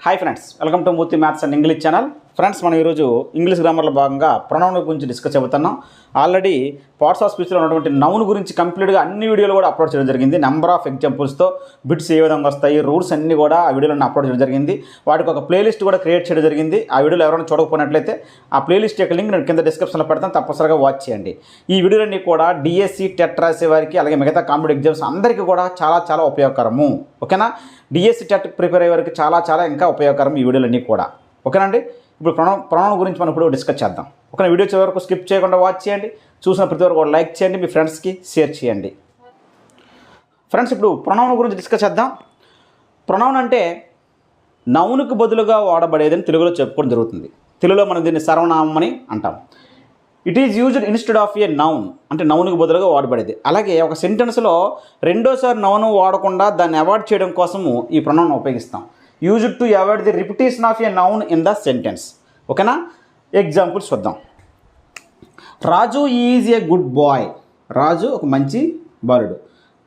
Hi friends, welcome to Murthy maths and English channel. Friends, మనం ఈరోజు English గ్రామర్లో భాగంగా pronoun గురించి డిస్కస్ చెబుతున్నాం. ఆల్రెడీ పార్ట్స్ ఆఫ్ స్పీచ్లో ఉన్నటువంటి నౌన్ గురించి కంప్లీట్గా అన్ని వీడియోలు కూడా అప్లోడ్ చేయడం జరిగింది. నెంబర్ ఆఫ్ ఎగ్జాంపుల్స్తో బిట్స్ ఏ విధంగా వస్తాయి, రూల్స్ అన్నీ కూడా ఆ వీడియోలో అప్లోడ్ చేయడం జరిగింది. వాటికి ఒక ప్లేలిస్ట్ కూడా క్రియేట్ చేయడం జరిగింది. ఆ వీడియోలో ఎవరైనా చూడకపోయినట్లయితే ఆ ప్లేలిస్ట్ యొక్క లింక్ నేను కింద డిస్క్రిప్షన్లో పెడతాను, తప్పనిసరిగా వాచ్ చేయండి. ఈ వీడియోలన్నీ కూడా డిఎస్సి టెట్ రాసే వారికి, అలాగే మిగతా కాంపిటేటివ్ ఎగ్జామ్స్ అందరికీ కూడా చాలా ఉపయోగకరము. ఓకేనా? డిఎస్సి టెట్ ప్రిపేర్ అయ్యే వారికి చాలా ఇంకా ఉపయోగకరం ఈ వీడియోలన్నీ కూడా. ఓకేనండి? ఇప్పుడు ప్రొనౌన్ గురించి మనం ఇప్పుడు డిస్కస్ చేద్దాం. ఒక వీడియో చివరి వరకు స్కిప్ చేయకుండా వాచ్ చేయండి. చూసిన ప్రతి వరకు కూడా లైక్ చేయండి, మీ ఫ్రెండ్స్కి షేర్ చేయండి. ఫ్రెండ్స్, ఇప్పుడు ప్రొనౌన్ గురించి డిస్కస్ చేద్దాం. ప్రొనౌన్ అంటే నౌన్కు బదులుగా వాడబడేదని తెలుగులో చెప్పుకోవడం జరుగుతుంది. తెలుగులో మనం దీన్ని సర్వనామం అని అంటాం. It is used instead of a noun, అంటే నౌన్కు బదులుగా వాడబడేది. అలాగే ఒక సెంటెన్స్లో రెండోసారి నౌన్ వాడకుండా దాన్ని అవాయిడ్ చేయడం కోసము ఈ ప్రొనౌన్ ఉపయోగిస్తాం. Used to avoid the repetition of a noun in the sentence. ఓకేనా? ఎగ్జాంపుల్స్ చూద్దాం. Raju is a good boy. Raju ఒక మంచి బాలుడు.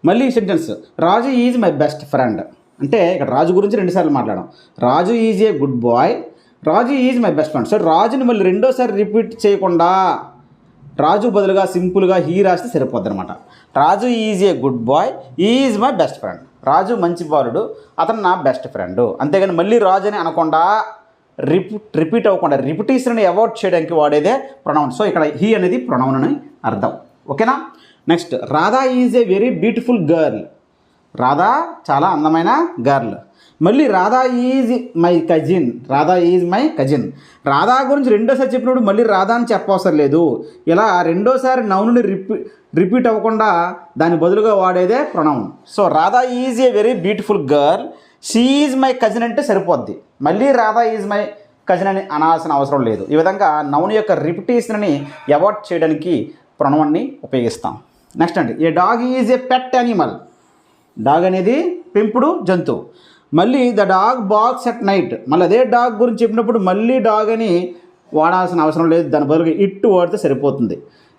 మళ్ళీ ఈ sentence, Raju is my best friend. అంటే ఇక్కడ రాజు గురించి రెండుసార్లు మాట్లాడాం. Raju is a good boy, Raju is my best friend. So రాజుని మళ్ళీ రెండోసారి రిపీట్ చేయకుండా రాజు బదులుగా సింపుల్గా హీ రాస్తే సరిపోద్ది అనమాట. Raju is a good boy, is my best friend. Raju మంచి బాలుడు, అతను నా బెస్ట్ ఫ్రెండ్. అంతేగాని మళ్ళీ రాజు అని అనకుండా రిపీట్ అవ్వకుండా రిపిటేషన్ని అవాయిడ్ చేయడానికి వాడేదే ప్రొనౌన్. సో ఇక్కడ హీ అనేది ప్రొనౌన్ అని అర్థం. ఓకేనా? Next, Radha is a very beautiful girl. Radha చాలా అందమైన గర్ల్. మళ్ళీ Radha is my cousin. Radha is my cousin. Radha గురించి రెండోసారి చెప్పినప్పుడు మళ్ళీ రాధా అని చెప్పవసరం లేదు. ఇలా రెండోసారి నౌన్ని రిపీట్ అవ్వకుండా దాని బదులుగా వాడేదే pronoun. So Radha is a very beautiful girl, she is my cousin అంటే సరిపోద్ది. మళ్ళీ రాధా ఈజ్ మై కజిన్ అని అనాల్సిన అవసరం లేదు. ఈ విధంగా నౌన్ యొక్క రిపిటేషన్ని అవాయిడ్ చేయడానికి ప్రొనౌన్ని ఉపయోగిస్తాం. నెక్స్ట్ అండి, a dog is a pet animal. Dog అనేది పెంపుడు జంతువు. మళ్ళీ the dog barks at night. మళ్ళీ అదే డాగ్ గురించి చెప్పినప్పుడు మళ్ళీ డాగ్ అని వాడాల్సిన అవసరం లేదు. దాని బదులుగా ఇట్ వాడితే సరిపోతుంది.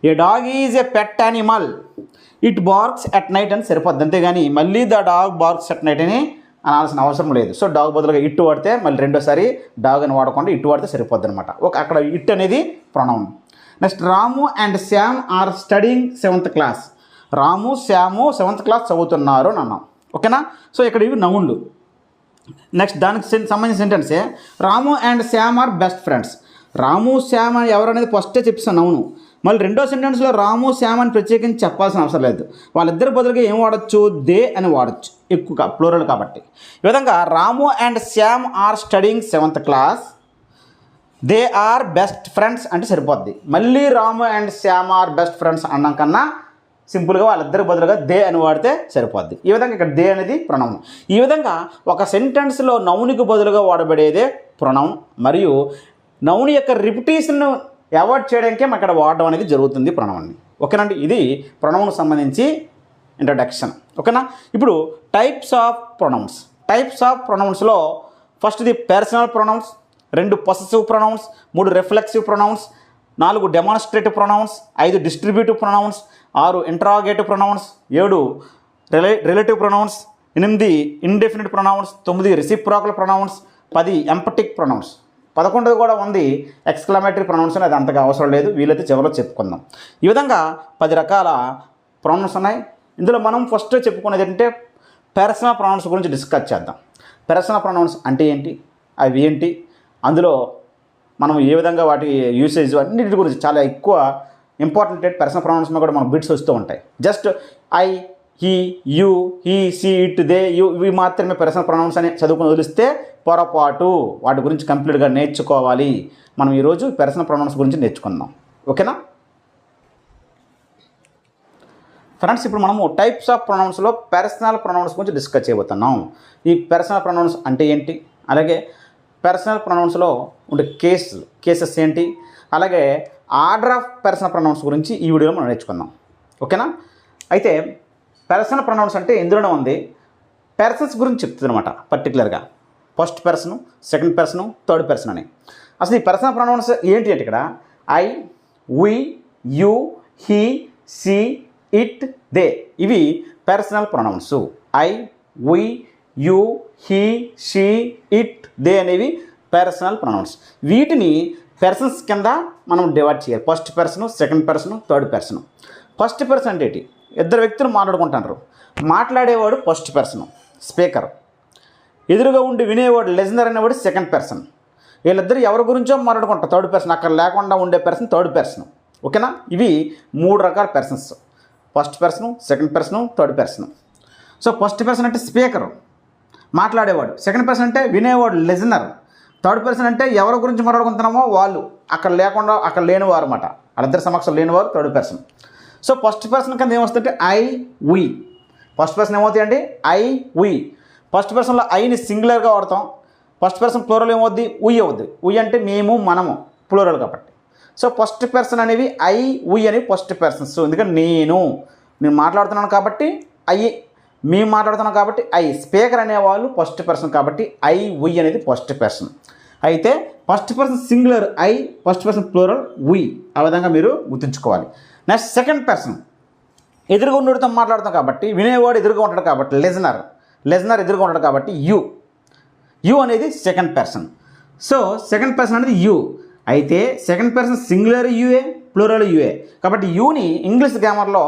A dog is a pet animal, it barks at night అని సరిపోద్ది. అంతేగాని మళ్ళీ the dog barks at night అని అనాల్సిన అవసరం లేదు. సో డాగ్ బదులుగా ఇట్ వాడితే మళ్ళీ రెండోసారి డాగ్ అని వాడకుండా ఇట్ వాడితే సరిపోద్ది అనమాట. అక్కడ ఇట్ అనేది pronoun. Next, Ramu and Shyam are studying 7th class. Ramu Shyamu 7th class చదువుతున్నారు అని అన్నాం. ఓకేనా? సో ఇక్కడ ఇవి నౌన్లు. నెక్స్ట్, దానికి సంబంధించిన సెంటెన్సే Ramu and Shyam are best friends. Ramu Shyam అని ఎవరనేది ఫస్టే చెప్పిస్తాను నౌను. మళ్ళీ రెండో సెంటెన్స్లో రాము శ్యామ్ అని ప్రత్యేకించి చెప్పాల్సిన అవసరం లేదు. వాళ్ళిద్దరి బదులుగా ఏం వాడచ్చు? దే అని వాడచ్చు, ఎక్కువగా ప్లూరల్ కాబట్టి. ఈ విధంగా Ramu and Shyam are studying 7th class, they are best friends అంటే సరిపోద్ది. మళ్ళీ Ramu and Shyam are best friends అన్నాం కన్నా సింపుల్గా వాళ్ళిద్దరి బదులుగా దే అని వాడితే సరిపోద్ది. ఈ విధంగా ఇక్కడ దే అనేది ప్రొనౌన్. ఈ విధంగా ఒక సెంటెన్స్లో నౌన్కి బదులుగా వాడబడేదే ప్రొనౌన్. మరియు నౌన్ యొక్క రిపిటేషన్ను అవాయిడ్ చేయడానికే మనం ఇక్కడ వాడడం అనేది జరుగుతుంది ప్రొనౌన్ని. ఓకేనండి? ఇది ప్రొనౌన్కి సంబంధించి ఇంట్రడక్షన్. ఓకేనా? ఇప్పుడు types of pronouns. Types of ప్రొనౌన్స్లో ఫస్ట్ది personal pronouns, 2 possessive pronouns, 3 reflexive pronouns, 4 demonstrative pronouns, 5 distributive pronouns, 6 interrogative pronouns, 7 relative pronouns, 8 indefinite pronouns, 9 reciprocal pronouns, 10 emphatic pronouns, 11 కూడా ఉంది ఎక్స్క్లమేటరీ ప్రొనౌన్స్ అని. అది అంతగా అవసరం లేదు, వీలైతే చివరిలో చెప్పుకుందాం. ఈ విధంగా 10 రకాల ప్రొనౌన్స్ ఉన్నాయి. ఇందులో మనం ఫస్ట్ చెప్పుకునేది ఏంటంటే పర్సనల్ ప్రొనౌన్స్ గురించి డిస్కస్ చేద్దాం. పర్సనల్ ప్రొనౌన్స్ అంటే ఏంటి, అవి ఏంటి, అందులో మనం ఏ విధంగా వాటి యూసేజ్ అన్నిటి గురించి చాలా ఎక్కువ ఇంపార్టెంట్ పర్సనల్ ప్రొనౌన్స్ మీద కూడా మనకు బిట్స్ వస్తూ ఉంటాయి. Just I, he, you, he, she, it, they, you ఇవి మాత్రమే పర్సనల్ ప్రొనౌన్స్ అని చదువుకుని వదిలిస్తే పొరపాటు. వాటి గురించి కంప్లీట్గా నేర్చుకోవాలి. మనం ఈరోజు పర్సనల్ ప్రొనౌన్స్ గురించి నేర్చుకుందాం. ఓకేనా ఫ్రెండ్స్? ఇప్పుడు మనము టైప్స్ ఆఫ్ ప్రొనౌన్స్లో పర్సనల్ ప్రొనౌన్స్ గురించి డిస్కస్ చేయబోతున్నాం. ఈ పర్సనల్ ప్రొనౌన్స్ అంటే ఏంటి, అలాగే పర్సనల్ ప్రొనౌన్స్లో ఉండే కేసెస్ ఏంటి, అలాగే ఆర్డర్ ఆఫ్ పర్సనల్ ప్రొనౌన్స్ గురించి ఈ వీడియోలో మనం నేర్చుకుందాం. ఓకేనా? అయితే పర్సనల్ ప్రొనౌన్స్ అంటే ఇందులోనే ఉంది, పర్సన్స్ గురించి చెప్తుంది అనమాట. పర్టికులర్గా first person, second person, third person అని. అసలు ఈ పర్సనల్ ప్రొనౌన్స్ ఏంటి అంటే ఇక్కడ I, we, you, he, she, it, they ఇవి personal pronouns. I, we, you, he, she, it, they అనేవి పర్సనల్ ప్రొనౌన్స్. వీటిని పర్సన్స్ కింద మనం డివైడ్ చేయాలి. First person, second person, third person. First person అంటే ఏంటి? ఇద్దరు వ్యక్తులు మాట్లాడుకుంటున్నారు. మాట్లాడేవాడు ఫస్ట్ పర్సన్, స్పీకర్. ఎదురుగా ఉండి వినేవాడు, లిజనర్ అనేవాడు సెకండ్ పర్సన్. వీళ్ళిద్దరు ఎవరి గురించో మాట్లాడుకుంటారు, థర్డ్ పర్సన్. అక్కడ లేకుండా ఉండే పర్సన్ థర్డ్ పర్సన్. ఓకేనా? ఇవి 3 రకాల persons: first person, second person, third person. So first person అంటే స్పీకర్, మాట్లాడేవాడు. సెకండ్ పర్సన్ అంటే వినేవాడు, లిజనర్. థర్డ్ పర్సన్ అంటే ఎవరి గురించి మాట్లాడుకుంటున్నామో వాళ్ళు, అక్కడ లేనివారు అన్నమాట. వాళ్ళిద్దరి సమక్షం లేనివారు third person. So first person కింద ఏమొస్తుందంటే ఐ, వి. ఫస్ట్ పర్సన్ ఏమవుతాయండి? I, we. ఫస్ట్ పర్సన్లో ఐని సింగులర్గా వాడతాం. ఫస్ట్ పర్సన్ ప్లూరల్ ఏమవుద్ది? ఉయ్ అవుద్ది. ఉయ్ అంటే మేము, మనము, ప్లూరల్ కాబట్టి. సో ఫస్ట్ పర్సన్ అనేవి ఐ, ఉయ్ అనేవి ఫస్ట్ పర్సన్స్. ఎందుకంటే నేను మాట్లాడుతున్నాను కాబట్టి ఐ, మేము మాట్లాడుతున్నాం కాబట్టి ఐ. స్పీకర్ అనేవాళ్ళు ఫస్ట్ పర్సన్ కాబట్టి ఐ, ఉయ్ అనేది ఫస్ట్ పర్సన్. అయితే first person singular I, first person plural we. ఆ విధంగా మీరు గుర్తుంచుకోవాలి. నెక్స్ట్ సెకండ్ పర్సన్, ఎదురుగా ఉండడంతో మాట్లాడతాం కాబట్టి, వినేవాడు ఎదురుగా ఉంటాడు కాబట్టి లిజనర్ ఎదురుగా ఉంటాడు కాబట్టి యు అనేది second person. So second person అనేది యు. అయితే second person singular you, plural you. కాబట్టి యూని ఇంగ్లీష్ గ్రామర్లో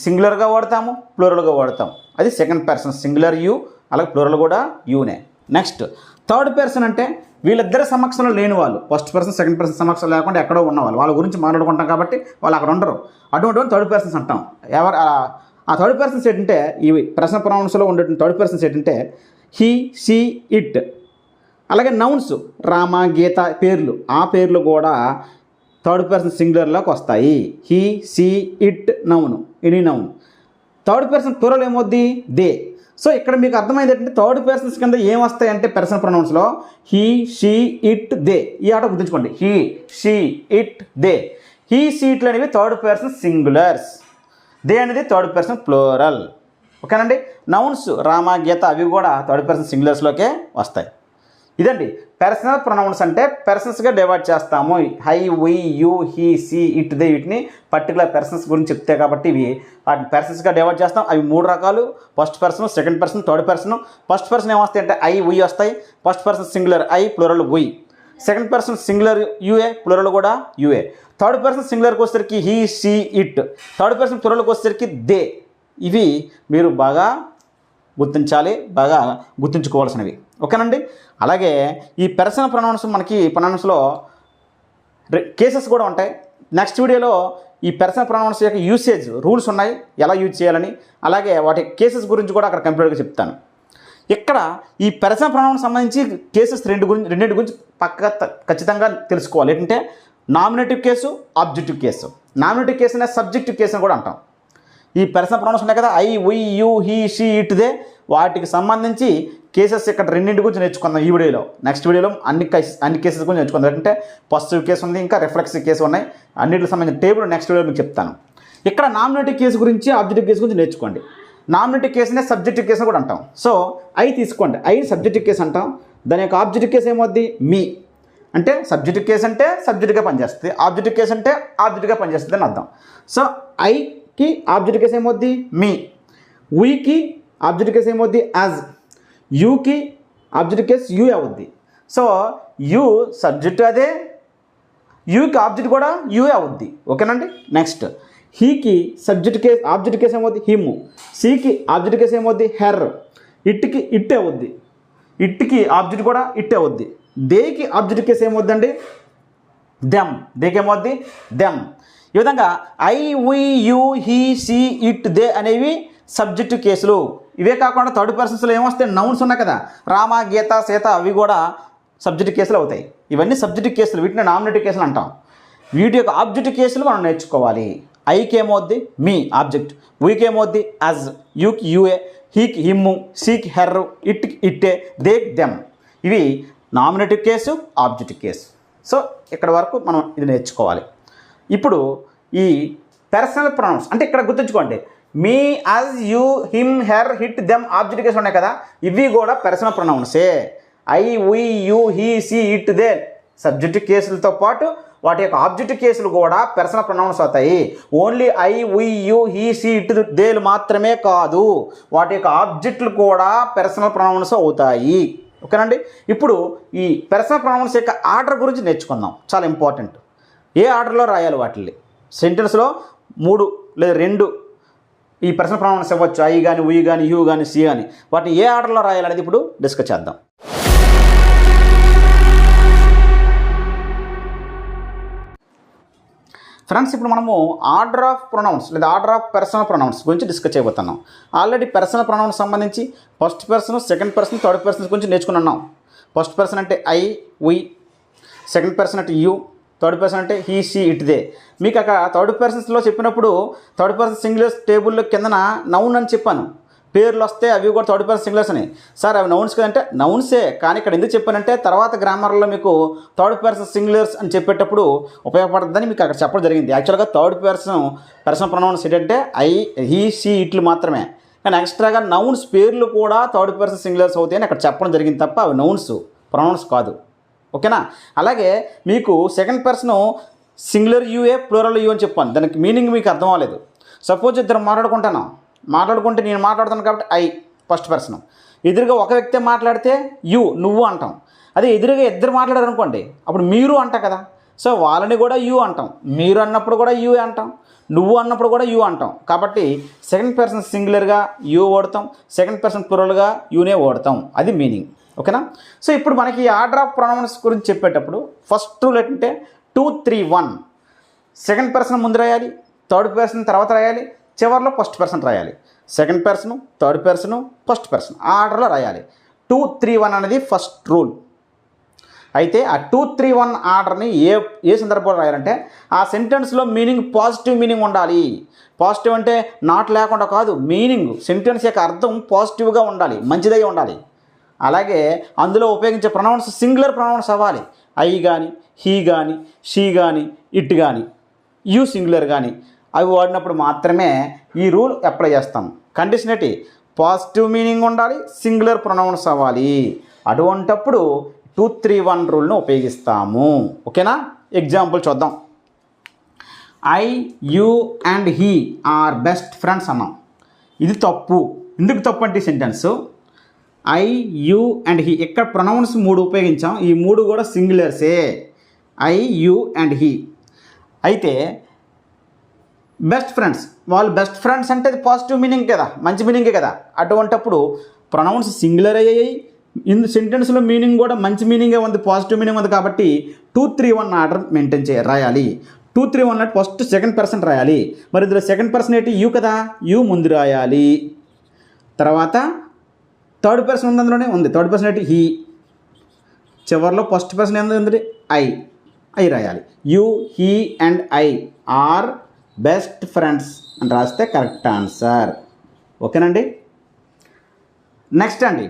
సింగులర్గా వాడతాము, ప్లూరల్గా వాడతాము. అది సెకండ్ పర్సన్ సింగులర్ యు, అలాగే ప్లూరల్ కూడా యూనే. నెక్స్ట్ థర్డ్ పర్సన్ అంటే వీళ్ళిద్దరి సమక్షంలో లేని వాళ్ళు, ఫస్ట్ పర్సన్ సెకండ్ పర్సన్ సమక్షం లేకుండా ఎక్కడో ఉన్నవాళ్ళు, వాళ్ళ గురించి మాట్లాడుకుంటాం కాబట్టి వాళ్ళు అక్కడ ఉండరు. అటువంటి థర్డ్ పర్సన్స్ అంటాం. ఆ థర్డ్ పర్సన్స్ ఏంటంటే ఇవి పర్సనల్ ప్రొనౌన్స్లో ఉండే థర్డ్ పర్సన్స్ ఏంటంటే హీ, షీ, ఇట్. అలాగే నౌన్స్, రామ, గీత పేర్లు, ఆ పేర్లు కూడా థర్డ్ పర్సన్ సింగులర్లోకి వస్తాయి. He, she, it, noun, any noun. Third person plural ఏమవుద్ది? దే. సో ఇక్కడ మీకు అర్థమైంది ఏంటంటే థర్డ్ పర్సన్స్ కింద ఏం వస్తాయంటే పర్సనల్ ప్రొనౌన్స్లో హీ, షీ, ఇట్, దే. ఈ ఆట గుర్తుంచుకోండి. He, she, it, they. He, she, ఇట్లు అనేవి థర్డ్ పర్సన్ సింగులర్స్. దే అనేది థర్డ్ పర్సన్ ప్లూరల్. ఓకేనండి? నౌన్స్, రామ, గీత అవి కూడా థర్డ్ పర్సన్ సింగులర్స్లోకే వస్తాయి. ఇదండి పర్సనల్ ప్రొనౌన్స్ అంటే పర్సన్స్గా డివైడ్ చేస్తాము. I, we, you, he, she, it, they. వీటిని పర్టికులర్ పర్సన్స్ గురించి చెప్తే కాబట్టి ఇవి వాటిని పర్సన్స్గా డివైడ్ చేస్తాం. అవి 3 రకాలు: first person, second person, third person. First person ఏమొస్తాయి అంటే ఐ, వి వస్తాయి. First person singular I, plural we. Second person singular you, plural కూడా యుఏ. థర్డ్ పర్సన్ సింగులర్కి వచ్చేసరికి he, she, it. Third person ప్లూరల్కి వచ్చేసరికి దే. ఇవి మీరు బాగా గుర్తించాలి, బాగా గుర్తుంచుకోవాల్సినవి. ఓకేనండి? అలాగే ఈ పర్సనల్ ప్రొనౌన్స్ మనకి ప్రొనౌన్స్లో కేసెస్ కూడా ఉంటాయి. నెక్స్ట్ వీడియోలో ఈ పర్సనల్ ప్రొనౌన్స్ యొక్క యూసేజ్ రూల్స్ ఉన్నాయి, ఎలా యూజ్ చేయాలని. అలాగే వాటి కేసెస్ గురించి కూడా అక్కడ కంప్లీట్గా చెప్తాను. ఇక్కడ ఈ పర్సనల్ ప్రొనౌన్స్ సంబంధించి కేసెస్ రెండింటి గురించి ఖచ్చితంగా తెలుసుకోవాలి. ఏంటంటే nominative case, objective case. Nominative case అనే సబ్జెక్టివ్ కేసు అని కూడా అంటాం. ఈ పర్సనల్ ప్రొనౌన్స్ ఉన్నాయి కదా, I, we, you, he, she, it, they. వాటికి సంబంధించి కేసెస్ ఇక్కడ రెండింటి గురించి నేర్చుకుందాం ఈ వీడియోలో. నెక్స్ట్ వీడియోలో అన్ని కేసెస్ గురించి నేర్చుకుందాం. అంటే పాజిటివ్ కేసు ఉంది, ఇంకా రిఫ్లెక్సివ్ కేసు ఉన్నాయి. అన్నిటికి సంబంధించిన టేబుల్ నెక్స్ట్ వీడియోలో మీకు చెప్తాను. ఇక్కడ నామినేటివ్ కేసు గురించి, ఆబ్జెక్టివ్ కేసు గురించి నేర్చుకోండి. నామినేటివ్ కేసునే సబ్జెక్టివ్ కేసు కూడా అంటాం. సో ఐ తీసుకోండి, ఐ సబ్జెక్టివ్ కేసు అంటాం. దాని యొక్క ఆబ్జెక్టివ్ కేసు ఏమవుద్ది? మీ. అంటే సబ్జెక్టివ్ కేసు అంటే సబ్జెక్ట్గా పనిచేస్తుంది, ఆబ్జెక్టివ్ కేసు అంటే ఆబ్జెక్ట్గా పనిచేస్తుంది అని అర్థం. సో ఐకి ఆబ్జెక్టివ్ కేసు ఏమవుద్ది? మీ. వీకి ఆబ్జెక్టివ్ కేసు ఏమవుద్ది? యాజ్. యూకి ఆబ్జెక్టివ్ కేసు యూ అవుద్ది. సో యూ సబ్జెక్ట్ అదే, యూకి ఆబ్జెక్ట్ కూడా యూ అవుద్ది. ఓకేనండి? నెక్స్ట్ హీకి ఆబ్జెక్ట్ కేసు ఏమవుద్ది? హిమ్. సీకి ఆబ్జెక్ట్ కేసు ఏమవుద్ది? హెర్. ఇట్కి ఇట్ అవుద్ది, ఇట్కి ఆబ్జెక్ట్ కూడా ఇట్ అవుద్ది. దేకి ఆబ్జెక్ట్ కేసు ఏమవుద్దండి? దెమ్. దేకి ఏమవుద్ది? దెమ్. ఈ విధంగా I, we, you, he, she, it, they అనేవి సబ్జెక్టివ్ కేసులు. ఇవే కాకుండా థర్డ్ పర్సన్స్లో ఏమొస్తాయి? నౌన్స్ ఉన్నాయి కదా, రామ, గీత, సీత, అవి కూడా సబ్జెక్టివ్ కేసులు అవుతాయి. ఇవన్నీ సబ్జెక్టివ్ కేసులు, వీటిని నామినేటివ్ కేసులు అంటాం. వీటి యొక్క ఆబ్జెక్టివ్ కేసులు మనం నేర్చుకోవాలి. ఐకి ఏమవుద్ది? మీ ఆబ్జెక్ట్. వీకి ఏమవుద్ది? యాజ్. యూకి యూఏ, హీకి హిమ్ము, సీకి హెర్, ఇట్కి ఇట్టే, దేకి దెమ్. ఇవి nominative case, objective case. So ఇక్కడ వరకు మనం ఇది నేర్చుకోవాలి. ఇప్పుడు ఈ పర్సనల్ ప్రొనౌన్స్ అంటే ఇక్కడ గుర్తుంచుకోండి, me, us, you, him, her, it, them objective కేసులు ఉన్నాయి కదా, ఇవి కూడా పర్సనల్ ప్రొనౌన్సే. I, we, you, he, she, it, they subjective కేసులతో పాటు వాటి యొక్క ఆబ్జెక్టివ్ కేసులు కూడా పర్సనల్ ప్రొనౌన్స్ అవుతాయి. Only I, we, you, he, she, it, దేలు మాత్రమే కాదు, వాటి యొక్క ఆబ్జెక్టులు కూడా పర్సనల్ ప్రొనౌన్స్ అవుతాయి. ఓకేనండి. ఇప్పుడు ఈ పర్సనల్ ప్రొనౌన్స్ యొక్క ఆర్డర్ గురించి నేర్చుకుందాం. చాలా ఇంపార్టెంట్. ఏ ఆర్డర్లో రాయాలి వాటిని? సెంటెన్స్లో 3 లేదా 2 ఈ పర్సనల్ ప్రొనౌన్స్ ఇవ్వచ్చు. ఐ కానీ, ఉయ్ కానీ, యూ కానీ, సి కానీ. వాటిని ఏ ఆర్డర్లో రాయాలనేది ఇప్పుడు డిస్కస్ చేద్దాం. ఫ్రెండ్స్, ఇప్పుడు మనము ఆర్డర్ ఆఫ్ ప్రొనౌన్స్ లేదా ఆర్డర్ ఆఫ్ పర్సనల్ ప్రొనౌన్స్ గురించి డిస్కస్ చేయబోతున్నాం. ఆల్రెడీ పర్సనల్ ప్రొనౌన్స్ సంబంధించి first person, second person, third person గురించి నేర్చుకున్నాం. ఫస్ట్ పర్సన్ అంటే ఐ, ఉయ్, సెకండ్ పర్సన్ అంటే యూ, థర్డ్ పర్సన్ అంటే హీ, షీ, ఇట్, దే. మీకు అక్కడ థర్డ్ పర్సన్స్లో చెప్పినప్పుడు థర్డ్ పర్సన్ సింగులర్స్ టేబుల్లో కిందన నౌన్ అని చెప్పాను. పేర్లు వస్తే అవి కూడా థర్డ్ పర్సన్ సింగులర్స్ అని. సార్ అవి నౌన్స్ కదంటే నౌన్సే, కానీ ఇక్కడ ఎందుకు చెప్పానంటే తర్వాత గ్రామర్లో మీకు థర్డ్ పర్సన్ సింగులర్స్ అని చెప్పేటప్పుడు ఉపయోగపడుతుందని మీకు అక్కడ చెప్పడం జరిగింది. యాక్చువల్గా థర్డ్ పర్సనల్ ప్రొనౌన్స్ ఏంటంటే ఐ, హీ, షీ, ఇట్లు మాత్రమే. కానీ ఎక్స్ట్రాగా నౌన్స్ పేర్లు కూడా థర్డ్ పర్సన్ సింగులర్స్ అవుతాయని అక్కడ చెప్పడం జరిగింది తప్ప అవి నౌన్స్, ప్రొనౌన్స్ కాదు. ఓకేనా? అలాగే మీకు second person singular you, plural you అని చెప్పాను. దానికి మీనింగ్ మీకు అర్థం అవ్వలేదు. సపోజ్ ఇద్దరు మాట్లాడుకుంటే నేను మాట్లాడుతాను కాబట్టి ఐ ఫస్ట్ పర్సన్. ఎదురుగా ఒక వ్యక్తి మాట్లాడితే యూ, నువ్వు అంటాం. అదే ఎదురుగా ఇద్దరు మాట్లాడారు అనుకోండి, అప్పుడు మీరు అంటాం కదా. సో వాళ్ళని కూడా యూ అంటాం, మీరు అన్నప్పుడు కూడా యూ అంటాం, నువ్వు అన్నప్పుడు కూడా యూ అంటాం. కాబట్టి సెకండ్ పర్సన్ సింగులర్గా యూ వాడతాం, సెకండ్ పర్సన్ ప్లూరల్గా యూనే వాడతాం. అది మీనింగ్. ఓకేనా? సో ఇప్పుడు మనకి ఆర్డర్ ఆఫ్ ప్రొనౌన్స్ గురించి చెప్పేటప్పుడు ఫస్ట్ రూల్ ఏంటంటే 2, 3, 1. సెకండ్ పర్సన్ ముందు రాయాలి, థర్డ్ పర్సన్ తర్వాత రాయాలి, చివరిలో ఫస్ట్ పర్సన్ రాయాలి. Second person, third person, first person ఆర్డర్లో రాయాలి. 2, 3, 1 అనేది ఫస్ట్ రూల్. అయితే ఆ 2, 3, 1 ఆర్డర్ని ఏ సందర్భంలో రాయాలంటే ఆ సెంటెన్స్లో మీనింగ్ పాజిటివ్ మీనింగ్ ఉండాలి. పాజిటివ్ అంటే నాట్ లేకుండా కాదు, మీనింగ్ సెంటెన్స్ యొక్క అర్థం పాజిటివ్గా ఉండాలి, మంచిదై ఉండాలి. అలాగే అందులో ఉపయోగించే ప్రొనౌన్స్ సింగులర్ ప్రొనౌన్స్ అవ్వాలి. ఐ కానీ, హీ కానీ, షీ కానీ, ఇట్ కానీ, యూ సింగులర్ కానీ అవి వాడినప్పుడు మాత్రమే ఈ రూల్ అప్లై చేస్తాం. కండిషన్ ఏంటి? పాజిటివ్ మీనింగ్ ఉండాలి, సింగులర్ ప్రొనౌన్స్ అవ్వాలి. అటువంటప్పుడు 2, 3, 1 రూల్ను ఉపయోగిస్తాము. ఓకేనా? ఎగ్జాంపుల్ చూద్దాం. I, you and he are best friends అన్నాం. ఇది తప్పు. ఎందుకు తప్పు అంటే sentence I, you and he. ఇక్కడ ప్రొనౌన్స్ 3 ఉపయోగించాం. ఈ 3 కూడా సింగులర్సే. I, you and he. అయితే బెస్ట్ ఫ్రెండ్స్, వాళ్ళు బెస్ట్ ఫ్రెండ్స్ అంటే అది పాజిటివ్ మీనింగ్ కదా, మంచి మీనింగే కదా. అటువంటప్పుడు ప్రొనౌన్స్ సింగులర్ అయ్యాయి, సెంటెన్స్లో మీనింగ్ కూడా మంచి మీనింగే ఉంది, పాజిటివ్ మీనింగ్ ఉంది. కాబట్టి 2, 3, 1 ఆర్డర్ మెయింటైన్ రాయాలి. 2, 3, 1 అంటే ఫస్ట్ సెకండ్ పర్సన్ రాయాలి. మరి ఇందులో సెకండ్ పర్సన్ ఏంటి? యూ కదా, యూ ముందు రాయాలి. తర్వాత థర్డ్ పర్సన్ ఉంది, అందులోనే ఉంది. థర్డ్ పర్సన్ ఏంటి? హీ. చివరిలో ఫస్ట్ పర్సన్ ఏంటంటే ఐ రాయాలి. You, he and I are best friends అని రాస్తే కరెక్ట్ ఆన్సర్. ఓకేనండి? నెక్స్ట్ అండి,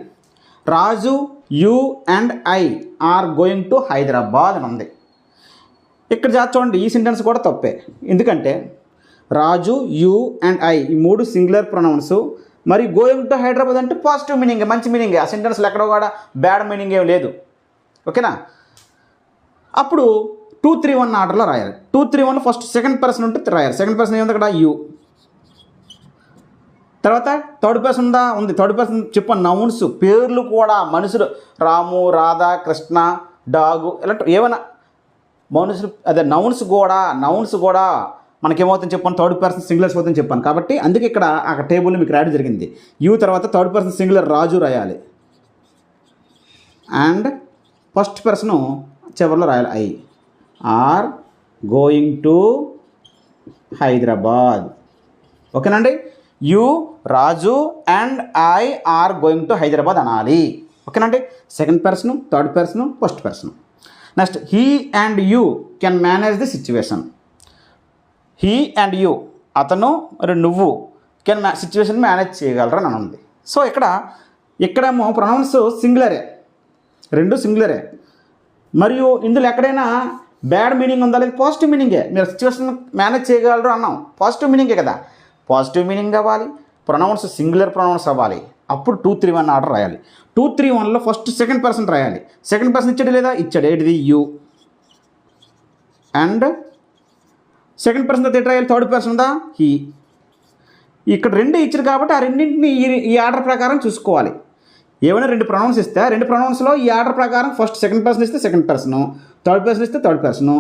Raju, you and I are going to Hyderabad అని ఉంది. ఇక్కడ చూడండి, ఈ సెంటెన్స్ కూడా తప్పే. ఎందుకంటే రాజు, యూ అండ్ ఐ ఈ 3 సింగులర్ ప్రొనౌన్స్. మరి గోయింగ్ టు హైదరాబాద్ అంటే పాజిటివ్ మీనింగ్, మంచి మీనింగ్. ఆ సెంటెన్స్లో ఎక్కడో కూడా బ్యాడ్ మీనింగ్ ఏం లేదు. ఓకేనా? అప్పుడు 2, 3, 1 ఆర్డర్లో రాయాలి. 2, 3, 1 ఫస్ట్ సెకండ్ పర్సన్ ఉంటే రాయాలి. సెకండ్ పర్సన్ ఏముంది అక్కడ? యూ. తర్వాత థర్డ్ పర్సన్ ఉంది. థర్డ్ పర్సన్ చెప్పాను నౌన్స్, పేర్లు కూడా మనుషులు, రాము, రాధా, కృష్ణ, డాగు, ఇలాంటి ఏమైనా మనుషులు. అదే నౌన్స్ కూడా మనకేమవుతుందని చెప్పాను, థర్డ్ పర్సన్ సింగులర్స్ అవుతుందని చెప్పాను. కాబట్టి అందుకే ఇక్కడ ఆ టేబుల్లో మీకు రాయడం జరిగింది. యూ తర్వాత థర్డ్ పర్సన్ సింగులర్ రాజు రాయాలి, అండ్ ఫస్ట్ పర్సన్ చివరిలో రాయాలి I are going to Hyderabad. ఓకేనండి? You, Raju and I are going to Hyderabad అనాలి. ఓకేనండి? Second person, third person, first person. Next, he and you can manage the situation. He and you, అతను మరి నువ్వు, can situation manage చేయగలరని అని ఉంది. సో ఇక్కడేమో ప్రొనౌన్స్ సింగులరే, 2 సింగులరే. మరియు ఇందులో ఎక్కడైనా బ్యాడ్ మీనింగ్ ఉందా? లేదు, పాజిటివ్ మీనింగే. మీరు సిచ్యువేషన్ మేనేజ్ చేయగలరు అన్నాం, పాజిటివ్ మీనింగే కదా. పాజిటివ్ మీనింగ్ అవ్వాలి, ప్రొనౌన్స్ సింగులర్ ప్రొనౌన్స్ అవ్వాలి. అప్పుడు 2, 3, 1 ఆర్డర్ రాయాలి. 2, 3, 1లో ఫస్ట్ సెకండ్ పర్సన్ రాయాలి. సెకండ్ పర్సన్ ఇచ్చాడు లేదా? ఇచ్చాడు. ఏంటిది? యూ. అండ్ సెకండ్ పర్సన్ తర్వాత రాయాలి, థర్డ్ పర్సన్ దా హీ. ఇక్కడ రెండు ఇచ్చారు కాబట్టి ఆ రెండింటిని ఈ ఆర్డర్ ప్రకారం చూసుకోవాలి. ఏమైనా రెండు ప్రొనౌన్స్ ఇస్తే ఆ రెండు ప్రొనౌన్స్లో ఈ ఆర్డర్ ప్రకారం ఫస్ట్ సెకండ్ పర్సన్ ఇస్తే సెకండ్ పర్సను, థర్డ్ పర్సన్ ఇస్తే థర్డ్ పర్సను,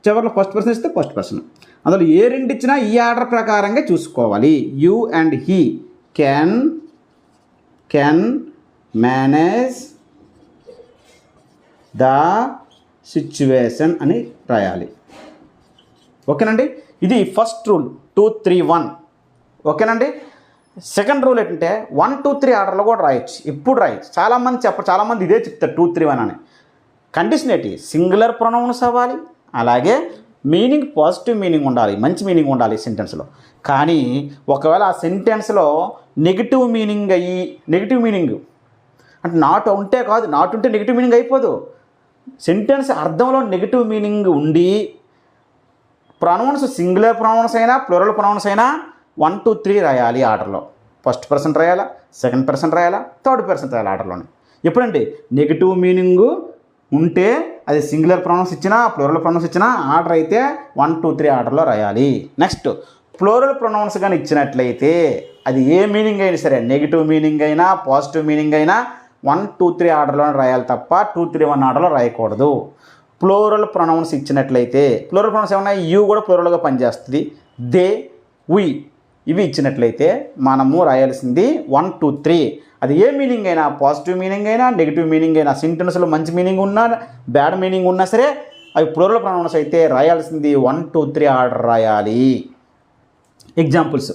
చివరిలో ఫస్ట్ పర్సన్ ఇస్తే ఫస్ట్ పర్సన్. అందులో ఏ రెండు ఇచ్చినా ఈ ఆర్డర్ ప్రకారంగా చూసుకోవాలి. You and he can manage the situation అని రాయాలి. ఓకేనండి, ఇది ఫస్ట్ రూల్ 2, 3, 1. ఓకేనండి. సెకండ్ రూల్ ఏంటంటే 1, 2, 3 ఆర్డర్లో కూడా రాయొచ్చు. ఇప్పుడు రాయొచ్చు. చాలామంది ఇదే చెప్తారు 2, 3, 1 అని. కండిషన్ ఏంటి? సింగులర్ ప్రొనౌన్స్ అవ్వాలి, అలాగే మీనింగ్ పాజిటివ్ మీనింగ్ ఉండాలి, మంచి మీనింగ్ ఉండాలి సెంటెన్స్లో. కానీ ఒకవేళ ఆ సెంటెన్స్లో నెగిటివ్ మీనింగ్ అంటే నాట్ ఉంటే కాదు, నాట్ ఉంటే నెగిటివ్ మీనింగ్ అయిపోదు. సెంటెన్స్ అర్థంలో నెగిటివ్ మీనింగ్ ఉండి ప్రొనౌన్స్ సింగులర్ ప్రొనౌన్స్ అయినా ప్లూరల్ ప్రొనౌన్స్ అయినా 1, 2, 3 రాయాలి ఆర్డర్లో. ఫస్ట్ పర్సన్ రాయాలా, సెకండ్ పర్సన్ రాయాలా, థర్డ్ పర్సన్ రాయాలి ఆర్డర్లోనే. ఎప్పుడండి నెగిటివ్ మీనింగ్ ఉంటే అది సింగులర్ ప్రొనౌన్స్ ఇచ్చినా ప్లూరల్ ప్రొనౌన్స్ ఇచ్చినా ఆర్డర్ అయితే 1, 2, 3 ఆర్డర్లో రాయాలి. నెక్స్ట్ ప్లూరల్ ప్రొనౌన్స్ కానీ ఇచ్చినట్లయితే అది ఏ మీనింగ్ అయినా సరే, నెగిటివ్ మీనింగ్ అయినా పాజిటివ్ మీనింగ్ అయినా 1, 2, 3 ఆర్డర్లోనే రాయాలి తప్ప 2, 3, 1 ఆర్డర్లో రాయకూడదు. ప్లూరల్ ప్రొనౌన్స్ ఇచ్చినట్లయితే ప్లూరల్ ప్రొనౌన్స్ ఏమన్నా యూ కూడా ప్లూరల్గా పనిచేస్తుంది, దే, వి ఇవి ఇచ్చినట్లయితే మనము రాయాల్సింది 1, 2, 3. అది ఏ మీనింగ్ అయినా, పాజిటివ్ మీనింగ్ అయినా నెగిటివ్ మీనింగ్ అయినా, సెంటెన్స్లో మంచి మీనింగ్ ఉన్నా బ్యాడ్ మీనింగ్ ఉన్నా సరే అవి ప్లూరల్ ప్రొనౌన్స్ అయితే రాయాల్సింది 1, 2, 3 ఆర్డర్ రాయాలి. Examples: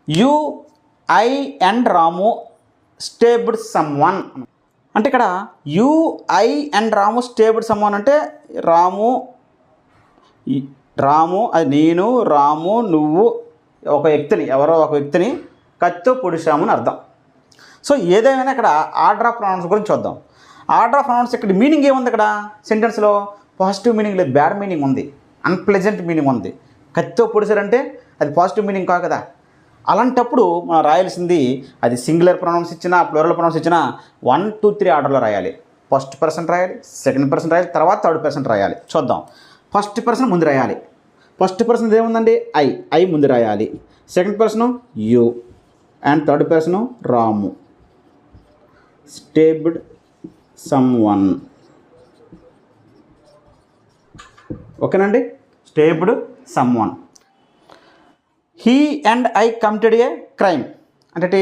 you, I and Ramu stabbed someone. అంటే ఇక్కడ you, I and Ramu stabbed someone అంటే రాము అది నేను, రాము నువ్వు ఎవరో ఒక వ్యక్తిని కత్తితో పొడిచామని అర్థం. సో ఏదేమైనా ఇక్కడ ఆర్డర్ ఆఫ్ ప్రొనౌన్స్ గురించి చూద్దాం. ఆర్డర్ ఆఫ్ ప్రొనౌన్స్ ఇక్కడ మీనింగ్ ఏముంది? ఇక్కడ సెంటెన్స్లో పాజిటివ్ మీనింగ్ లేదు, బ్యాడ్ మీనింగ్ ఉంది, అన్ప్లెజెంట్ మీనింగ్ ఉంది. కత్తితో పొడిచారంటే అది పాజిటివ్ మీనింగ్ కాదు కదా. అలాంటప్పుడు మనం రాయాల్సింది అది సింగులర్ ప్రొనౌన్స్ ఇచ్చినా ప్లూరల్ ప్రొనౌన్స్ ఇచ్చినా 1, 2, 3 ఆర్డర్లో రాయాలి. ఫస్ట్ పర్సన్ రాయాలి, సెకండ్ పర్సన్ రాయాలి, తర్వాత థర్డ్ పర్సన్ రాయాలి. చూద్దాం. ఫస్ట్ పర్సన్ ముందు రాయాలి. ఫస్ట్ పర్సన్ ఏముందండి? ఐ ముందు రాయాలి. Second person you and third person Ramu. Stabbed someone. ఓకేనండి, stabbed someone. He and I committed a crime అంటే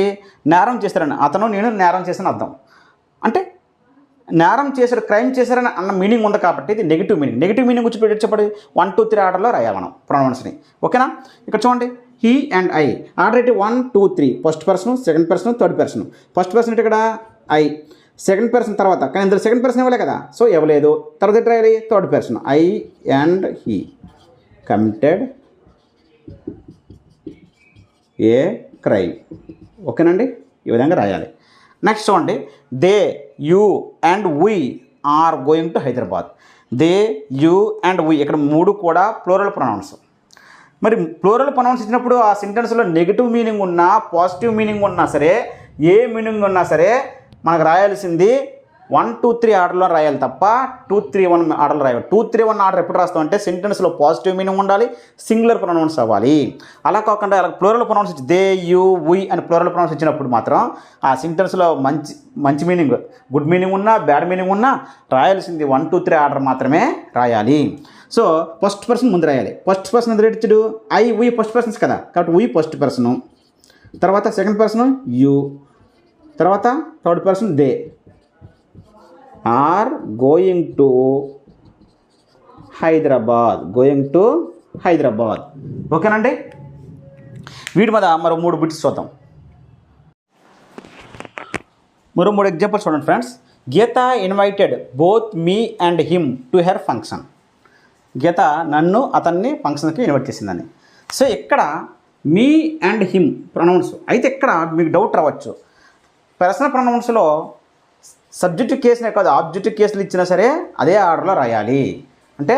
నేరం చేశారని, అతను నేను నేరం చేశాను అర్థం. అంటే నేరం చేశారు, క్రైమ్ చేశారని అన్న మీనింగ్ ఉంది కాబట్టి ఇది నెగిటివ్ మీనింగ్ వచ్చి చెప్పండి 1, 2, 3 ఆర్డర్లో రాయాలి మనం ప్రొనౌన్స్ని. ఓకేనా? ఇక్కడ చూడండి, హీ అండ్ ఐ ఆర్డర్ అయితే 1, 2, 3 first person, second person, third person. First person అంటే ఇక్కడ ఐ, సెకండ్ పర్సన్ తర్వాత, కానీ ఇందులో సెకండ్ పర్సన్ ఇవ్వలే కదా, సో ఇవ్వలేదు. తర్వాత ఎట్లా రాయాలి? Third person I and he committed a crime. ఓకేనండి, ఈ విధంగా రాయాలి. నెక్స్ట్ చూడండి, they, you and we are going to Hyderabad. They, you and we ఇక్కడ 3 కూడా ప్లూరల్ ప్రొనౌన్స్. మరి ప్లూరల్ ప్రొనౌన్స్ ఇచ్చినప్పుడు ఆ సెంటెన్స్లో నెగిటివ్ మీనింగ్ ఉన్నా పాజిటివ్ మీనింగ్ ఉన్నా సరే, ఏ మీనింగ్ ఉన్నా సరే మనకు రాయాల్సింది 1, 2, 3 ఆర్డర్లో రాయాలి తప్ప 2, 3, 1 ఆర్డర్లో రాయాలి. 2, 3, 1 ఆర్డర్ ఎప్పుడు రాస్తామంటే సెంటెన్స్లో పాజిటివ్ మీనింగ్ ఉండాలి, సింగులర్ ప్రొనౌన్స్ అవ్వాలి. అలా కాకుండా ప్లూరల్ ప్రొనౌన్స్ ఇచ్చి దే, యూ, వీ అని ప్లూరల్ ప్రొనౌన్స్ ఇచ్చినప్పుడు మాత్రం ఆ సెంటెన్స్లో మంచి మీనింగ్, గుడ్ మీనింగ్ ఉన్నా బ్యాడ్ మీనింగ్ ఉన్నా రాయాల్సింది 1, 2, 3 ఆర్డర్ మాత్రమే రాయాలి. సో ఫస్ట్ పర్సన్ ముందు రాయాలి. ఫస్ట్ పర్సన్ ఎందుకు ఇచ్చాడు? ఐ, వీ ఫస్ట్ పర్సన్స్ కదా, కాబట్టి వీ ఫస్ట్ పర్సను, తర్వాత సెకండ్ పర్సన్ యూ, తర్వాత third person they are going to Hyderabad. ఓకేనండి, వీటి మీద మరో 3 బిట్స్ చూద్దాం. మరో 3 ఎగ్జాంపుల్స్ చూడండి friends. Geeta invited both me and him to her function. Geeta నన్ను అతన్ని ఫంక్షన్కి ఇన్వైట్ చేసిందని. సో ఇక్కడ మీ అండ్ హిమ్ ప్రొనౌన్స్ అయితే ఇక్కడ మీకు డౌట్ రావచ్చు, పర్సనల్ ప్రొనౌన్స్లో సబ్జెక్టు కేసునే కాదు ఆబ్జెక్టివ్ కేసులు ఇచ్చినా సరే అదే ఆర్డర్లో రాయాలి. అంటే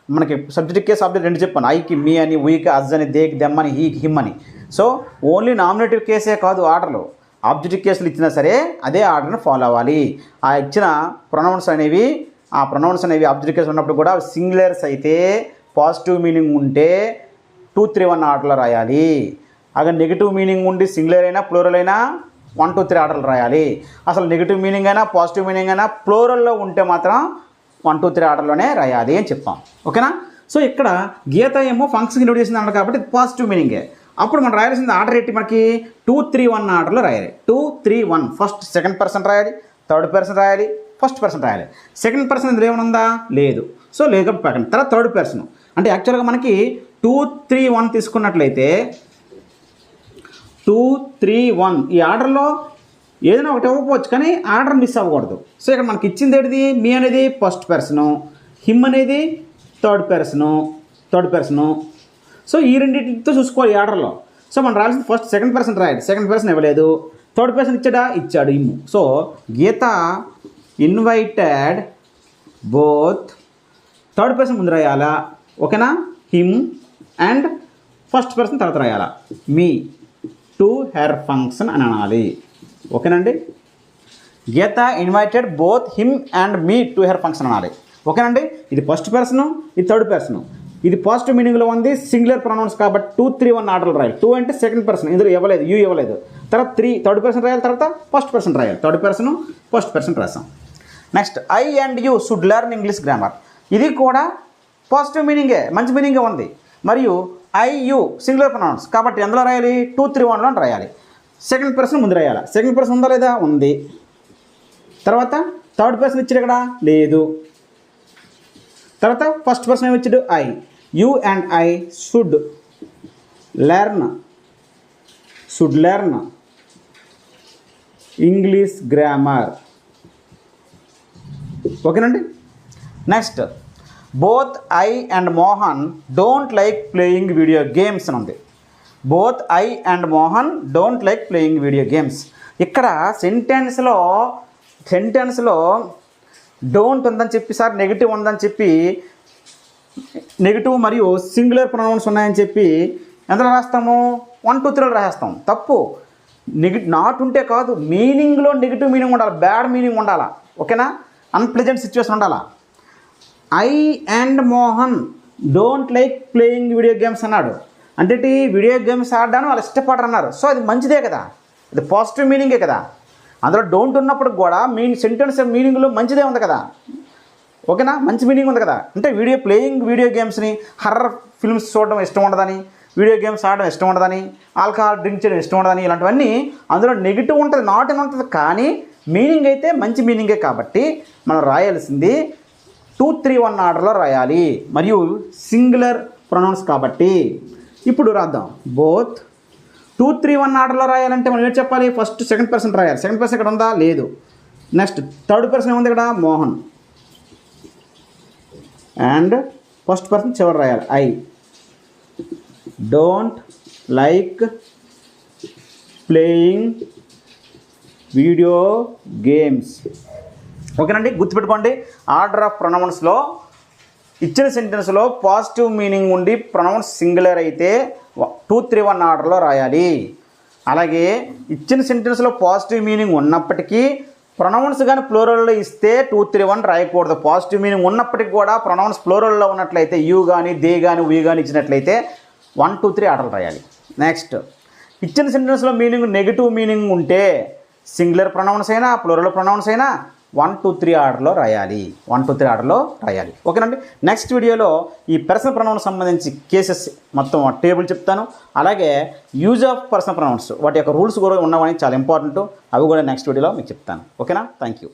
మనకి సబ్జెక్ట్ కేసు ఆబ్జెక్ట్ 2 చెప్పాను, ఐకి మీ అని, వీకి అజ్ అని, దేకి దెమ్ అని, హీకి హిమ్ అని. సో ఓన్లీ నామినేటివ్ కేసే కాదు ఆర్డర్లో, ఆబ్జెక్టివ్ కేసులు ఇచ్చినా సరే అదే ఆర్డర్ని ఫాలో అవ్వాలి. ఆ ఇచ్చిన ప్రొనౌన్స్ అనేవి ఆ ప్రొనౌన్స్ అనేవి ఆబ్జెక్ట్ కేసు ఉన్నప్పుడు కూడా సింగులర్స్ అయితే పాజిటివ్ మీనింగ్ ఉంటే 2 3 1 ఆర్డర్లో రాయాలి. అక్కడ నెగిటివ్ మీనింగ్ ఉండి సింగులర్ అయినా ప్లూరల్ అయినా 1 2 3 ఆర్డర్లు రాయాలి. అసలు నెగిటివ్ మీనింగ్ అయినా పాజిటివ్ మీనింగ్ అయినా ప్లూరల్లో ఉంటే మాత్రం 1 2 3 ఆర్డర్లోనే రాయాలి అని చెప్పాం. ఓకేనా? సో ఇక్కడ గీత ఏమో ఫంక్షన్ ఇంట్రొడ్యూస్ చేసింది అన్నారు కాబట్టి పాజిటివ్ మీనింగే. అప్పుడు మనం రాయాల్సింది ఆర్డర్ ఏంటి మనకి 2 3 1 ఆర్డర్లో రాయాలి. 2 3 1 ఫస్ట్ సెకండ్ పర్సన్ రాయాలి, థర్డ్ పర్సన్ రాయాలి, ఫస్ట్ పర్సన్ రాయాలి. సెకండ్ పర్సన్ ఇందులో ఏమైనా ఉందా? లేదు. సో లేదు కాబట్టి పక్కన. తర్వాత థర్డ్ పర్సన్ అంటే యాక్చువల్గా మనకి 2 3 1 తీసుకున్నట్లయితే 2 3 1 ఈ ఆర్డర్లో ఏదైనా ఒకటి ఇవ్వకపోవచ్చు కానీ ఆర్డర్ మిస్ అవ్వకూడదు. సో ఇక్కడ మనకి ఇచ్చింది ఏంటిది? మీ అనేది ఫస్ట్ పర్సను, హిమ్ అనేది థర్డ్ పర్సను. సో ఈ రెండింటితో చూసుకోవాలి ఈ ఆర్డర్లో. సో మనం రాయాల్సింది ఫస్ట్ సెకండ్ పర్సన్ రాయాలి. సెకండ్ పర్సన్ ఇవ్వలేదు, థర్డ్ పర్సన్ ఇచ్చాడు him. So Geeta invited both third person ముందు రాయాలా, ఓకేనా, హిమ్ అండ్ ఫస్ట్ పర్సన్ తర్వాత రాయాలా, మీ టు హెర్ ఫంక్షన్ అని అనాలి. ఓకేనండి? Geeta invited both him and me to her function అనాలి. ఓకేనండి? ఇది ఫస్ట్ పర్సను, ఇది థర్డ్ పర్సను. ఇది పాజిటివ్ మీనింగ్లో ఉంది, సింగులర్ ప్రొనౌన్స్ కాబట్టి 2 3 1 ఆర్డర్లు రాయాలి. 2 అంటే సెకండ్ పర్సన్, ఇందులో ఇవ్వలేదు, యూ ఇవ్వలేదు. తర్వాత 3 థర్డ్ పర్సన్ రాయాలి, తర్వాత ఫస్ట్ పర్సన్ రాయాలి. థర్డ్ పర్సన్ ఫస్ట్ పర్సన్ రాసాం. Next I and you should learn English grammar. ఇది కూడా పాజిటివ్ మీనింగే, మంచి మీనింగే ఉంది. మరియు ఐ యూ సింగులర్ ప్రొనౌన్స్ కాబట్టి ఎందులో రాయాలి? 2 3 1లో రాయాలి. సెకండ్ పర్సన్ ముందు రాయాలి. సెకండ్ పర్సన్ ఉందా లేదా? ఉంది. తర్వాత థర్డ్ పర్సన్ ఇచ్చాడు ఇక్కడ? లేదు. తర్వాత ఫస్ట్ పర్సన్ ఏమి ఇచ్చాడు? I. You and I should learn English grammar. ఓకేనండి? Next both I and Mohan don't like playing video games అని ఉంది. Both I and Mohan don't like playing video games. ఇక్కడ సెంటెన్స్లో డోంట్ ఉందని చెప్పి సార్ నెగిటివ్ ఉందని చెప్పి నెగిటివ్ మరియు సింగులర్ ప్రొనౌన్స్ ఉన్నాయని చెప్పి ఎంత రాస్తాము? 1 2 3 రాసేస్తాం. తప్పు. నాట్ ఉంటే కాదు, మీనింగ్లో నెగిటివ్ మీనింగ్ ఉండాలి, బ్యాడ్ మీనింగ్ ఉండాలా. ఓకేనా? అన్ప్లెజెంట్ సిచ్యువేషన్ ఉండాలా. I and Mohan don't like playing video games అన్నాడు అంటే వీడియో గేమ్స్ ఆడడానికి వాళ్ళు ఇష్టపడరు అన్నారు. సో అది మంచిదే కదా, అది పాజిటివ్ మీనింగే కదా. అందులో డోంట్ ఉన్నప్పుడు కూడా సెంటెన్స్ మీనింగ్లో మంచిదే ఉంది కదా. ఓకేనా? మంచి మీనింగ్ ఉంది కదా. అంటే ప్లేయింగ్ వీడియో గేమ్స్ని హర్రర్ ఫిల్మ్స్ చూడడం ఇష్టం ఉండదని, వీడియో గేమ్స్ ఆడడం ఇష్టం ఉండదని, ఆల్కహాల్ డ్రింక్ చేయడం ఇష్టం ఉండదని, ఇలాంటివన్నీ అందులో నెగిటివ్ ఉంటుంది, నాట్ అని ఉంటుంది. కానీ మీనింగ్ అయితే మంచి మీనింగే కాబట్టి మనం రాయాల్సింది 2 3 1 ఆర్డర్లో రాయాలి. మరియు సింగులర్ ప్రొనౌన్స్ కాబట్టి ఇప్పుడు రాద్దాం. బోత్ 2 3 1 ఆర్డర్లో రాయాలంటే మనం ఏం చెప్పాలి? ఫస్ట్ సెకండ్ పర్సన్ రాయాలి. సెకండ్ పర్సన్ ఇక్కడ ఉందా? లేదు. నెక్స్ట్ థర్డ్ పర్సన్ ఏముంది ఇక్కడ? మోహన్. అండ్ ఫస్ట్ పర్సన్ చివరి రాయాలి. I don't like playing video games. ఓకేనండి? గుర్తుపెట్టుకోండి, ఆర్డర్ ఆఫ్ ప్రొనౌన్స్లో ఇచ్చిన సెంటెన్స్లో పాజిటివ్ మీనింగ్ ఉండి ప్రొనౌన్స్ సింగులర్ అయితే 2 3 1 ఆర్డర్లో రాయాలి. అలాగే ఇచ్చిన సెంటెన్స్లో పాజిటివ్ మీనింగ్ ఉన్నప్పటికీ ప్రొనౌన్స్ కానీ ప్లూరల్లో ఇస్తే 2 3 1 రాయకూడదు. పాజిటివ్ మీనింగ్ ఉన్నప్పటికీ కూడా ప్రొనౌన్స్ ప్లూరల్లో ఉన్నట్లయితే యూ కానీ దే కానీ వీ కానీ ఇచ్చినట్లయితే 1 2 3 ఆర్డర్ రాయాలి. నెక్స్ట్ ఇచ్చిన సెంటెన్స్లో మీనింగ్ నెగిటివ్ మీనింగ్ ఉంటే సింగులర్ ప్రొనౌన్స్ అయినా ప్లూరల్ ప్రొనౌన్స్ అయినా 1 2 3 ఆర్డర్లో రాయాలి. 1 2 3 ఆర్డర్లో రాయాలి. ఓకేనండి? నెక్స్ట్ వీడియోలో ఈ పర్సనల్ ప్రొనౌన్స్ సంబంధించి కేసెస్ మొత్తం టేబుల్ చెప్తాను. అలాగే యూజ్ ఆఫ్ పర్సనల్ ప్రొనౌన్స్ వాటి యొక్క రూల్స్ కూడా ఉన్నవని చాలా ఇంపార్టెంట్, అవి కూడా నెక్స్ట్ వీడియోలో మీకు చెప్తాను. ఓకేనా? Thank you.